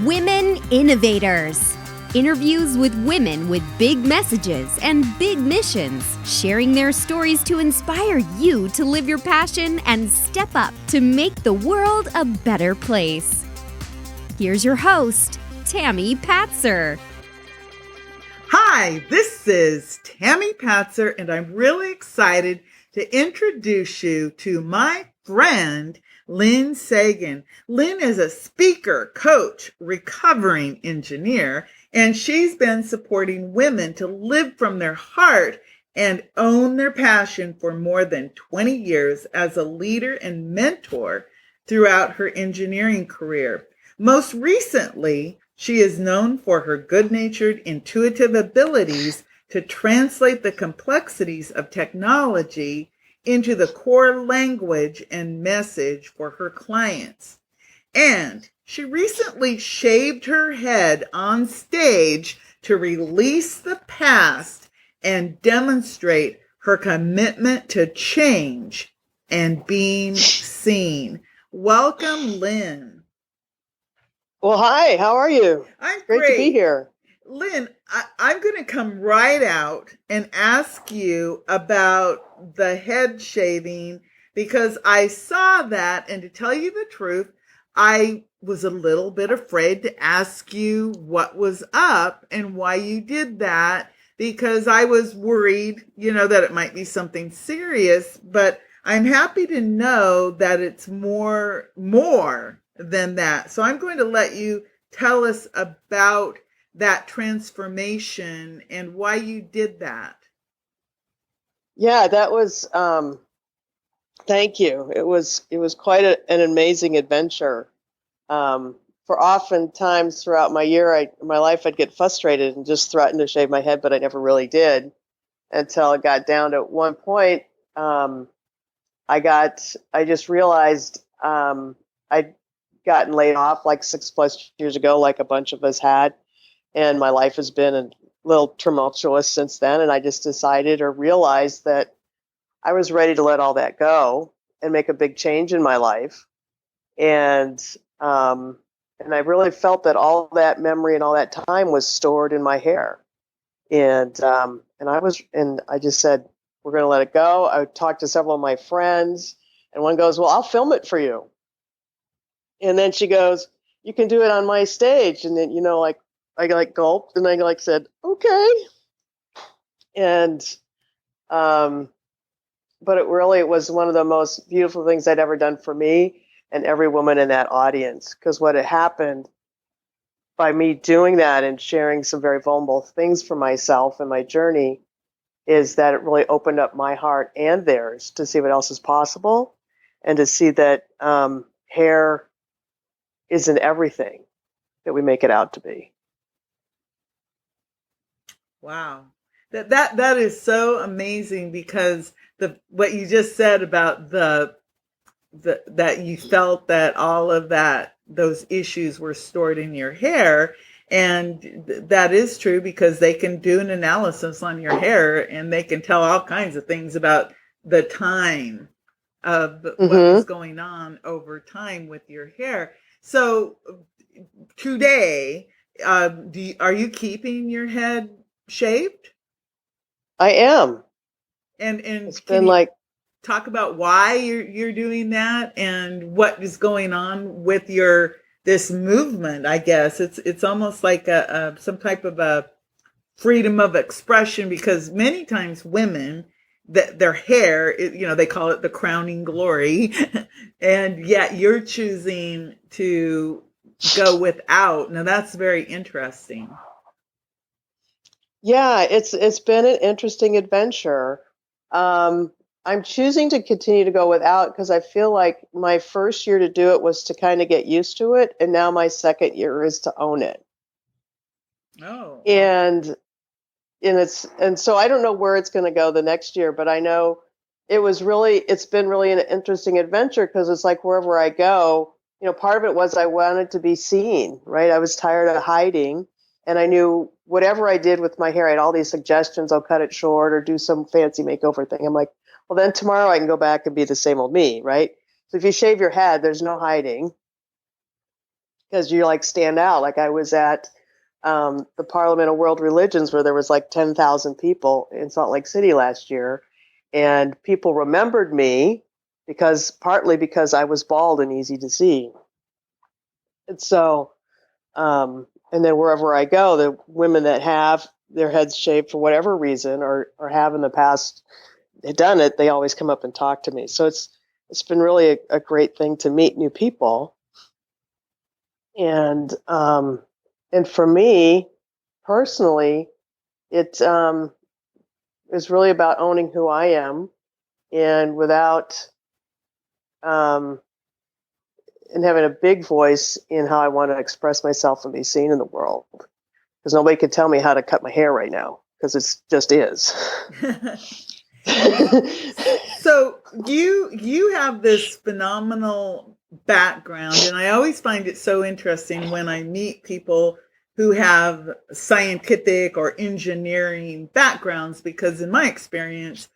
Women Innovators. Interviews with women with big messages and big missions, sharing their stories to inspire you to live your passion and step up to make the world a better place. Here's your host, Tami Patzer. Hi, this is Tami Patzer, and I'm really excited to introduce you to my friend, Lynne Sagen. Lynne is a speaker, coach, recovering engineer, and she's been supporting women to live from their heart and own their passion for more than 20 years as a leader and mentor throughout her engineering career. Most recently, she is known for her good-natured, intuitive abilities to translate the complexities of technology into the core language and message for her clients. And she recently shaved her head on stage to release the past and demonstrate her commitment to change and being seen. Welcome, Lynne. Well, hi, how are you? I'm Great to be here. Lynne, I'm going to come right out and ask you about the head shaving because I saw that, and to tell you the truth, I was a little bit afraid to ask you what was up and why you did that because I was worried, that it might be something serious, but I'm happy to know that it's more than that. So I'm going to let you tell us about that transformation and why you did that. Yeah, that was, thank you. It was quite an amazing adventure. For oftentimes throughout my life, I'd get frustrated and just threaten to shave my head, but I never really did until it got down to one point. I just realized, I'd gotten laid off like 6+ years ago, like a bunch of us had. And my life has been a little tumultuous since then. And I just decided or realized that I was ready to let all that go and make a big change in my life. And I really felt that all that memory and all that time was stored in my hair. And I just said, we're going to let it go. I talked to several of my friends, and one goes, well, I'll film it for you. And then she goes, you can do it on my stage. And then, I gulped and I said, okay. And, but it was one of the most beautiful things I'd ever done for me and every woman in that audience. Because what had happened by me doing that and sharing some very vulnerable things for myself and my journey is that it really opened up my heart and theirs to see what else is possible and to see that hair isn't everything that we make it out to be. Wow. That is so amazing because what you just said about that you felt that all of those issues were stored in your hair, and that is true because they can do an analysis on your hair and they can tell all kinds of things about the time of what was going on over time with your hair. So today, are you keeping your head shaved? I am. And it's been talk about why you're doing that and what is going on with this movement. I guess it's almost like some type of a freedom of expression because many times women that their hair, they call it the crowning glory, and yet you're choosing to go without. Now that's very interesting. Yeah, it's been an interesting adventure. I'm choosing to continue to go without because I feel like my first year to do it was to kind of get used to it, and now my second year is to own it. Oh. And so I don't know where it's going to go the next year, but I know it's been really an interesting adventure because it's like wherever I go, part of it was I wanted to be seen, right? I was tired of hiding. And I knew whatever I did with my hair, I had all these suggestions. I'll cut it short or do some fancy makeover thing. I'm like, well, then tomorrow I can go back and be the same old me, right? So if you shave your head, there's no hiding. because you like stand out. Like I was at the Parliament of World Religions where there was like 10,000 people in Salt Lake City last year. And people remembered me partly because I was bald and easy to see. And so, and then wherever I go, the women that have their heads shaved for whatever reason or have in the past done it, they always come up and talk to me. So it's been really a great thing to meet new people. And for me personally, it is really about owning who I am, and without and having a big voice in how I want to express myself and be seen in the world. Because nobody can tell me how to cut my hair right now, because it just is. So you have this phenomenal background, and I always find it so interesting when I meet people who have scientific or engineering backgrounds, because in my experience,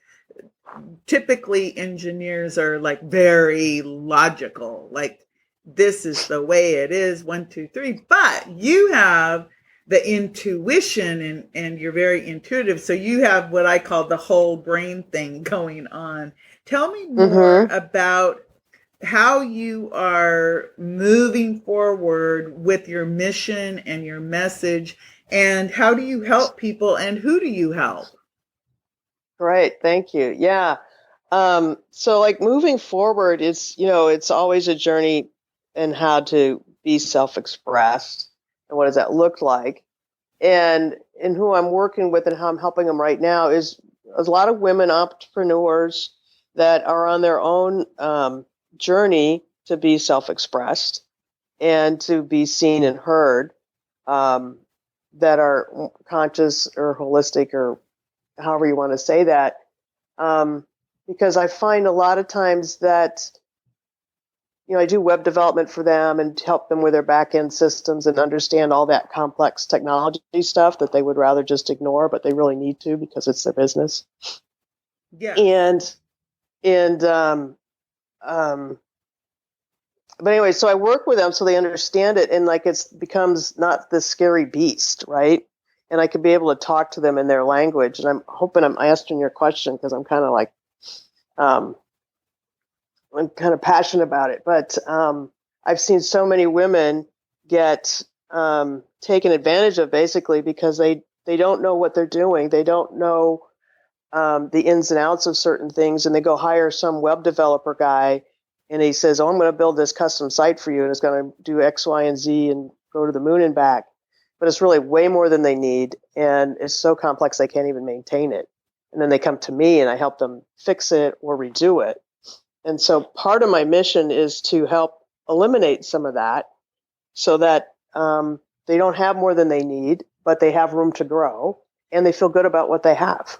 typically engineers are like very logical, like this is the way it is, 1, 2, 3. But you have the intuition, and you're very intuitive. So you have what I call the whole brain thing going on. Tell me more about how you are moving forward with your mission and your message, and how do you help people, and who do you help? Great, thank you. Yeah. So like moving forward is, it's always a journey in how to be self-expressed and what does that look like. And who I'm working with and how I'm helping them right now is a lot of women entrepreneurs that are on their own journey to be self-expressed and to be seen and heard, that are conscious or holistic or however you want to say that. Because I find a lot of times that, I do web development for them and help them with their back-end systems and understand all that complex technology stuff that they would rather just ignore, but they really need to because it's their business. Yeah. But anyway, so I work with them so they understand it, and like it becomes not this scary beast, right? And I could be able to talk to them in their language. And I'm hoping I'm answering your question, because I'm kind of like, I'm kind of passionate about it. But I've seen so many women get taken advantage of, basically because they don't know what they're doing. They don't know the ins and outs of certain things, and they go hire some web developer guy, and he says, "Oh, I'm going to build this custom site for you, and it's going to do X, Y, and Z, and go to the moon and back." But it's really way more than they need, and it's so complex they can't even maintain it. And then they come to me, and I help them fix it or redo it. And so part of my mission is to help eliminate some of that, so that they don't have more than they need, but they have room to grow, and they feel good about what they have.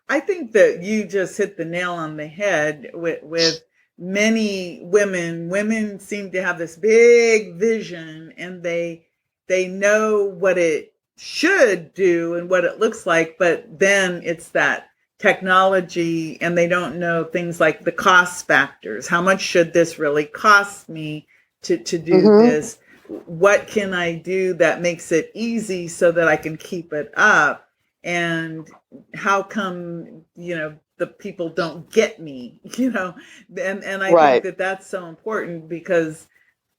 I think that you just hit the nail on the head with many women. Women seem to have this big vision, and they know what it should do and what it looks like, but then it's that technology, and they don't know things like the cost factors. How much should this really cost me to do this? What can I do that makes it easy so that I can keep it up? And how come, the people don't get me, and I think that that's so important, because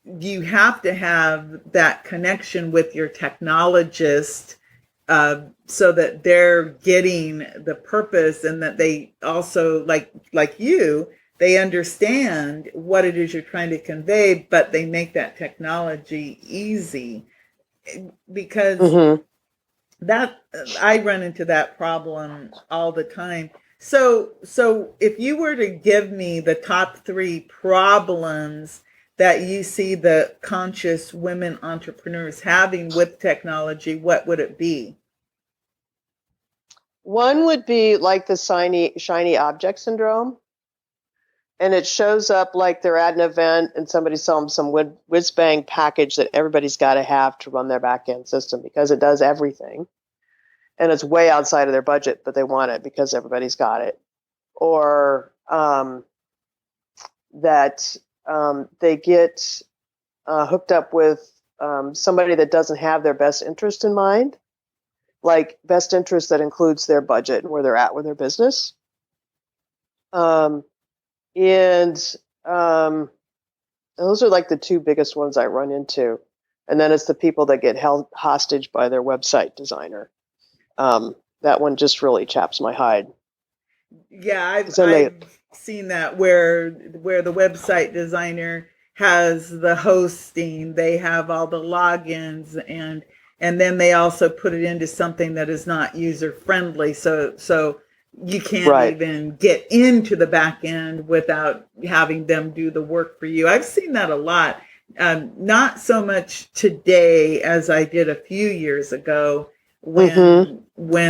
you have to have that connection with your technologist, so that they're getting the purpose, and that they also, like you, they understand what it is you're trying to convey, but they make that technology easy, because that I run into that problem all the time. So if you were to give me the top 3 problems that you see the conscious women entrepreneurs having with technology, what would it be? One would be like the shiny object syndrome. And it shows up like they're at an event and somebody's selling some whiz bang package that everybody's got to have to run their back end system, because it does everything. And it's way outside of their budget, but they want it because everybody's got it. Or that they get hooked up with somebody that doesn't have their best interest in mind, like best interest that includes their budget and where they're at with their business. Um, and those are like the two biggest ones I run into. And then it's the people that get held hostage by their website designer. That one just really chaps my hide. Yeah, They, I've seen that where the website designer has the hosting, they have all the logins, and then they also put it into something that is not user friendly. So you can't right. even get into the back end without having them do the work for you. I've seen that a lot. Not so much today as I did a few years ago when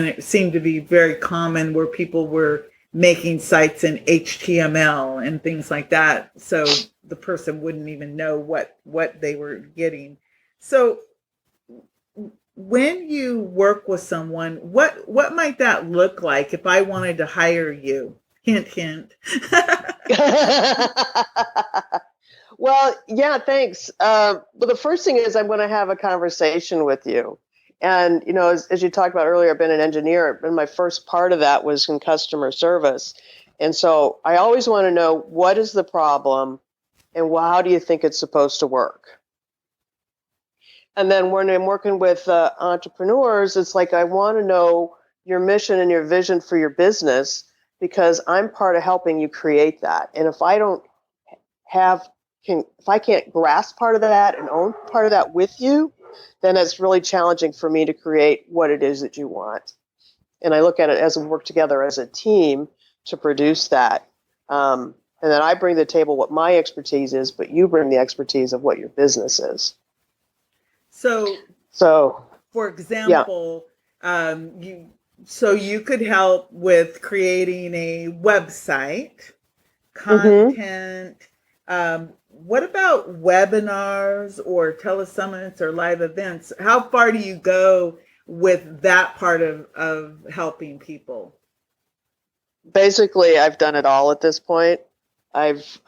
it seemed to be very common where people were making sites in HTML and things like that. So the person wouldn't even know what they were getting. So when you work with someone, what might that look like if I wanted to hire you? Hint, hint. Well, yeah, thanks. But the first thing is I'm going to have a conversation with you. And, as you talked about earlier, I've been an engineer, and my first part of that was in customer service. And so I always want to know, what is the problem and how do you think it's supposed to work? And then when I'm working with entrepreneurs, it's like I want to know your mission and your vision for your business, because I'm part of helping you create that. And if I don't if I can't grasp part of that and own part of that with you, then it's really challenging for me to create what it is that you want. And I look at it as we work together as a team to produce that. And then I bring to the table what my expertise is, but you bring the expertise of what your business is. So for example, you could help with creating a website, content. What about webinars or telesummits or live events? How far do you go with that part of helping people? Basically, I've done it all at this point. I've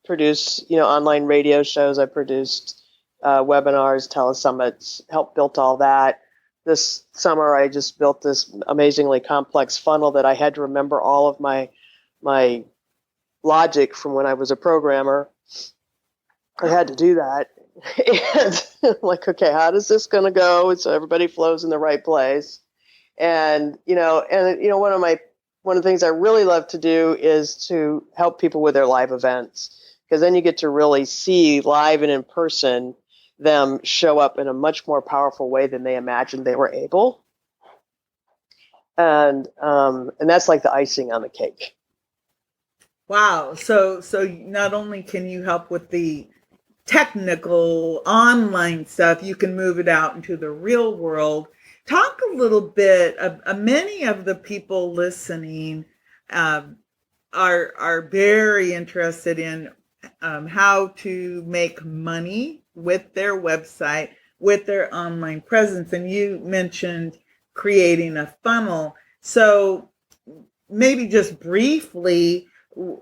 produced, online radio shows. I produced webinars, telesummits, helped build all that. This summer, I just built this amazingly complex funnel that I had to remember all of my logic from when I was a programmer. I had to do that. And I'm like, okay, how is this going to go? So everybody flows in the right place. And, one of the things I really love to do is to help people with their live events, because then you get to really see live and in person them show up in a much more powerful way than they imagined they were able. And that's like the icing on the cake. Wow. So not only can you help with the technical online stuff, you can move it out into the real world. Talk a little bit. Many of the people listening are very interested in how to make money with their website, with their online presence. And you mentioned creating a funnel. So maybe just briefly,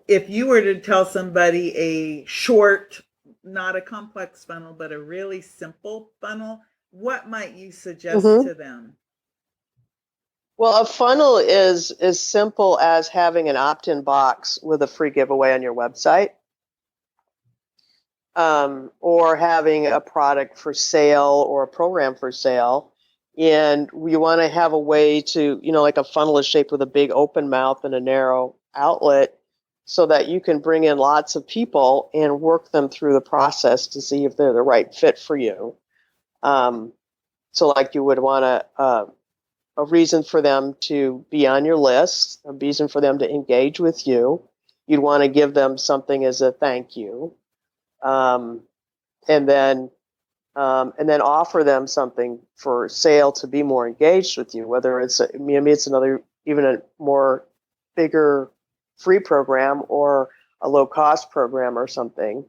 if you were to tell somebody a short, not a complex funnel, but a really simple funnel, what might you suggest to them? Well, a funnel is as simple as having an opt-in box with a free giveaway on your website, or having a product for sale or a program for sale. And you want to have a way to, like a funnel is shaped with a big open mouth and a narrow outlet, so that you can bring in lots of people and work them through the process to see if they're the right fit for you. So like you would want a reason for them to be on your list, a reason for them to engage with you. You'd want to give them something as a thank you. And then offer them something for sale to be more engaged with you, whether it's maybe it's even a more bigger free program or a low cost program or something,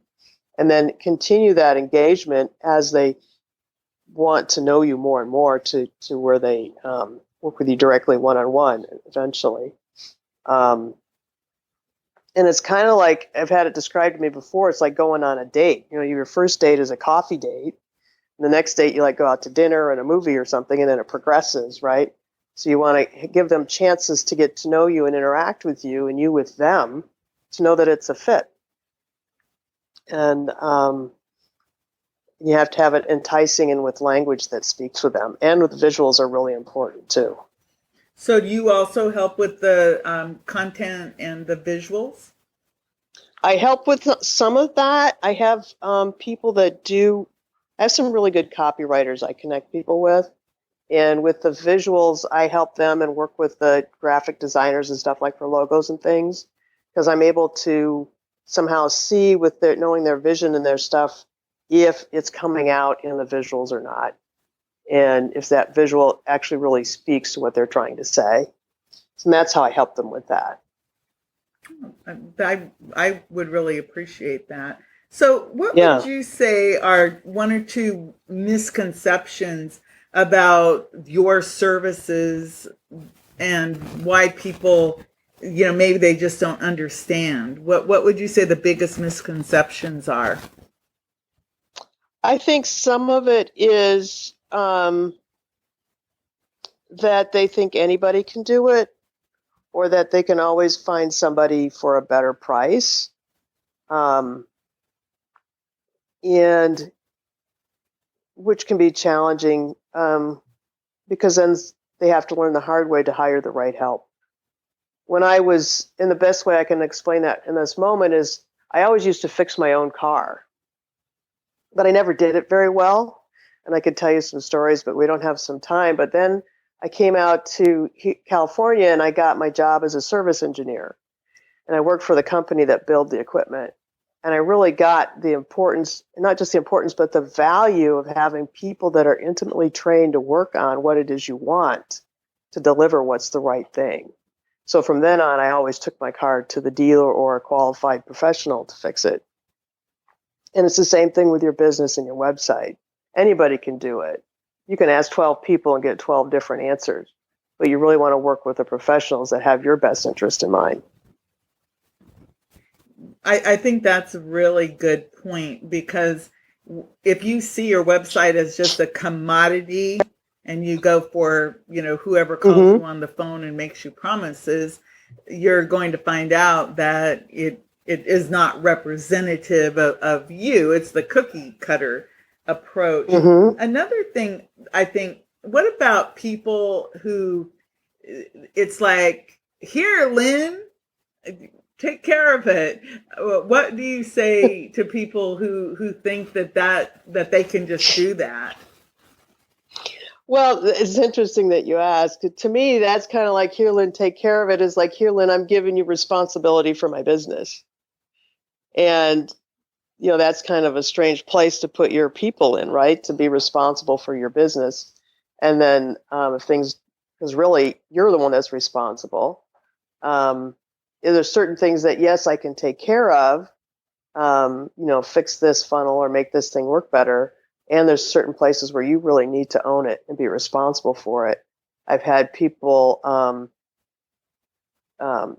and then continue that engagement as they want to know you more and more to where they work with you directly one-on-one eventually. And it's kind of like, I've had it described to me before, it's like going on a date. Your first date is a coffee date. The next date, you like go out to dinner and a movie or something, and then it progresses, right? So you want to give them chances to get to know you and interact with you, and you with them, to know that it's a fit. And you have to have it enticing and with language that speaks with them. And with visuals are really important too. So do you also help with the content and the visuals? I help with some of that. I have people that do. I have some really good copywriters I connect people with. And with the visuals, I help them and work with the graphic designers and stuff like for logos and things, because I'm able to somehow see with knowing their vision and their stuff, if it's coming out in the visuals or not. And if that visual actually really speaks to what they're trying to say. And that's how I help them with that. I would really appreciate that. So what would you say are one or two misconceptions about your services and why people, maybe they just don't understand? What would you say the biggest misconceptions are? I think some of it is that they think anybody can do it, or that they can always find somebody for a better price. And which can be challenging because then they have to learn the hard way to hire the right help. When I was, in the best way I can explain that in this moment is, I always used to fix my own car, but I never did it very well. And I could tell you some stories, but we don't have some time. But then I came out to California and I got my job as a service engineer. And I worked for the company that built the equipment. And I really got the importance, not just the importance, but the value of having people that are intimately trained to work on what it is you want to deliver what's the right thing. So from then on, I always took my car to the dealer or a qualified professional to fix it. And it's the same thing with your business and your website. Anybody can do it. You can ask 12 people and get 12 different answers, but you really want to work with the professionals that have your best interest in mind. I think that's a really good point, because if you see your website as just a commodity and you go for, whoever calls you on the phone and makes you promises, you're going to find out that it is not representative of you. It's the cookie cutter approach. Another thing, I think, what about people who, it's like, here, Lynne, take care of it. What do you say to people who think that they can just do that? Well, it's interesting that you ask. To me, that's kind of like, here, Lynne, take care of it, is like, here, Lynne, I'm giving you responsibility for my business. And, that's kind of a strange place to put your people in, right? To be responsible for your business. And then if things, because really, you're the one that's responsible. There's certain things that, yes, I can take care of, fix this funnel or make this thing work better. And there's certain places where you really need to own it and be responsible for it. I've had people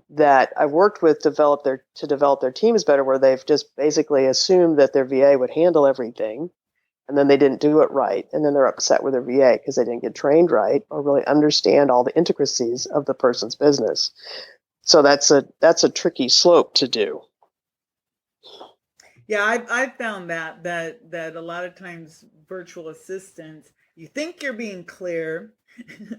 that I've worked with develop their teams better, where they've just basically assumed that their VA would handle everything, and then they didn't do it right. And then they're upset with their VA because they didn't get trained right or really understand all the intricacies of the person's business. So that's a tricky slope to do. Yeah, I've found that a lot of times virtual assistants, you think you're being clear,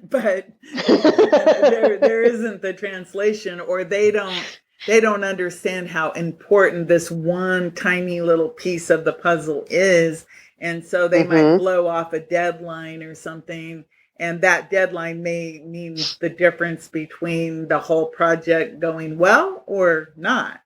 but there isn't the translation, or they don't understand how important this one tiny little piece of the puzzle is, and so they might blow off a deadline or something. And that deadline may mean the difference between the whole project going well or not.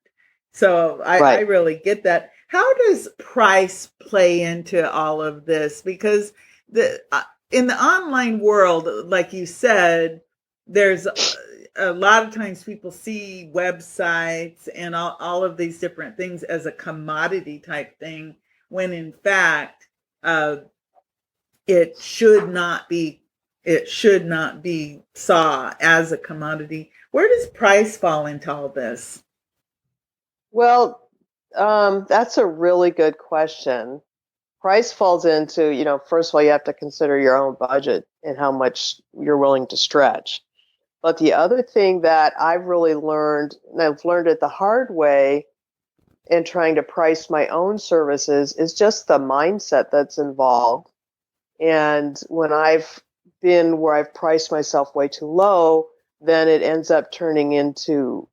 So I really get that. How does price play into all of this? Because in the online world, like you said, there's a lot of times people see websites and all of these different things as a commodity type thing, when in fact it should not be saw as a commodity. Where does price fall into all this? Well, that's a really good question. Price falls into, first of all, you have to consider your own budget and how much you're willing to stretch. But the other thing that I've really learned, and I've learned it the hard way in trying to price my own services, is just the mindset that's involved. And when I've been where I've priced myself way too low, then it ends up turning into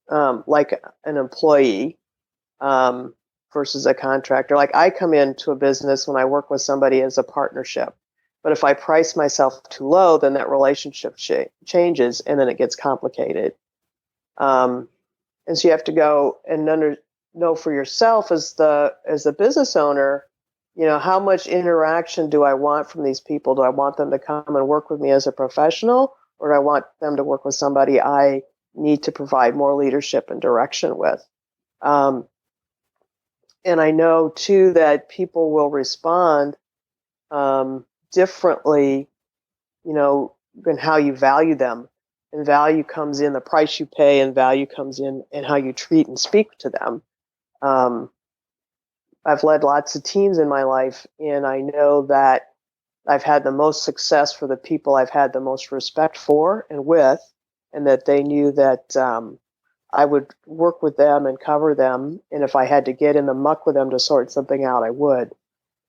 like an employee versus a contractor. Like I come into a business when I work with somebody as a partnership. But if I price myself too low, then that relationship changes and then it gets complicated. And so you have to go and know for yourself as the business owner, how much interaction do I want from these people? Do I want them to come and work with me as a professional, or do I want them to work with somebody I need to provide more leadership and direction with? And I know too that people will respond differently, in how you value them. And value comes in the price you pay, and value comes in how you treat and speak to them. I've led lots of teams in my life, and I know that I've had the most success for the people I've had the most respect for and with, and that they knew that I would work with them and cover them. And if I had to get in the muck with them to sort something out, I would.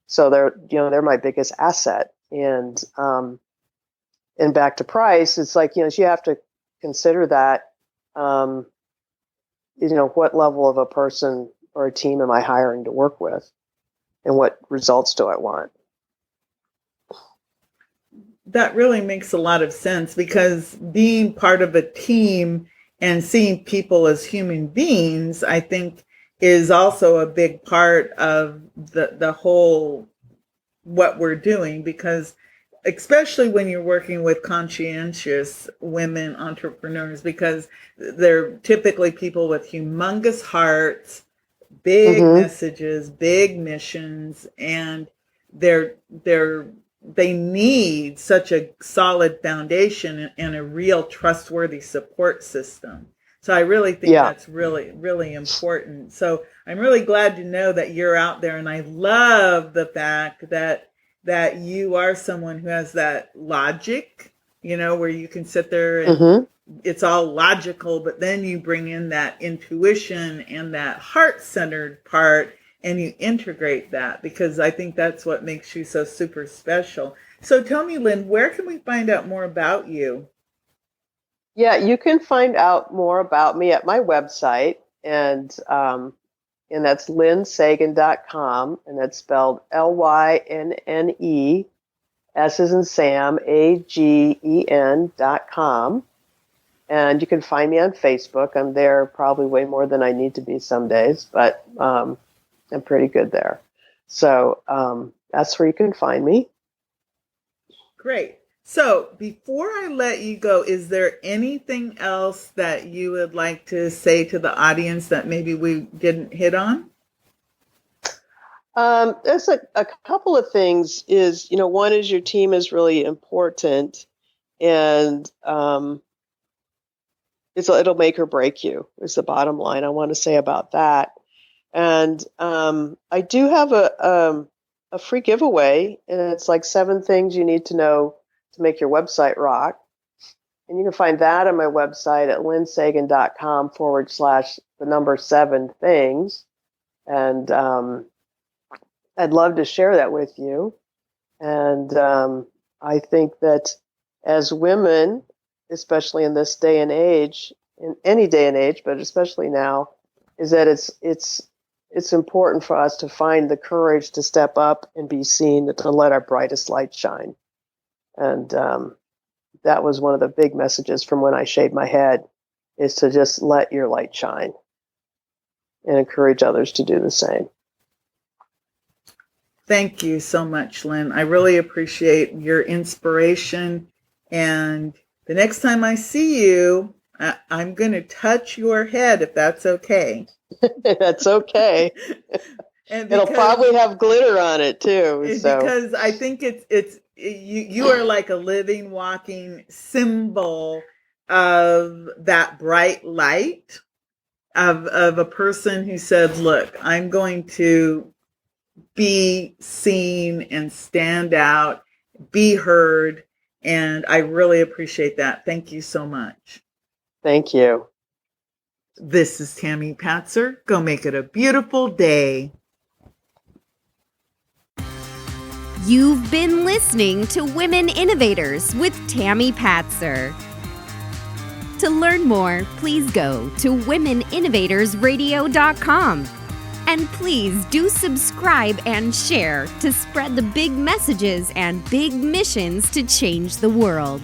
So they're my biggest asset. And back to price, it's like, you have to consider that, what level of a person or a team am I hiring to work with, and what results do I want? That really makes a lot of sense, because being part of a team and seeing people as human beings, I think, is also a big part of the whole what we're doing, because especially when you're working with conscientious women entrepreneurs, because they're typically people with humongous hearts, big messages, big missions, and they need such a solid foundation and a real trustworthy support system. So I really think that's really, really important. So I'm really glad to know that you're out there, and I love the fact that you are someone who has that logic, where you can sit there and it's all logical, but then you bring in that intuition and that heart-centered part, and you integrate that, because I think that's what makes you so super special. So tell me, Lynne, where can we find out more about you? Yeah, you can find out more about me at my website, and that's lynnesagen.com, and that's spelled Lynne, S as in Sam, AGEN.com. And you can find me on Facebook. I'm there probably way more than I need to be some days, but I'm pretty good there. So that's where you can find me. Great. So before I let you go, is there anything else that you would like to say to the audience that maybe we didn't hit on? There's a couple of things. One is your team is really important, and it'll make or break you, is the bottom line I want to say about that. And I do have a free giveaway, and it's like 7 things you need to know to make your website rock. And you can find that on my website at lynnesagen.com/7 things. And I'd love to share that with you. And I think that as women, especially in this day and age, in any day and age, but especially now, is that it's important for us to find the courage to step up and be seen, to let our brightest light shine. And that was one of the big messages from when I shaved my head, is to just let your light shine and encourage others to do the same. Thank you so much, Lynne. I really appreciate your inspiration. And the next time I see you, I'm going to touch your head, if that's okay. That's okay. And it'll probably have glitter on it too. So. Because I think you are like a living, walking symbol of that bright light. of a person who said, look, I'm going to be seen and stand out, be heard. And I really appreciate that. Thank you so much. Thank you. This is Tami Patzer. Go make it a beautiful day. You've been listening to Women Innovators with Tami Patzer. To learn more, please go to womeninnovatorsradio.com. And please do subscribe and share to spread the big messages and big missions to change the world.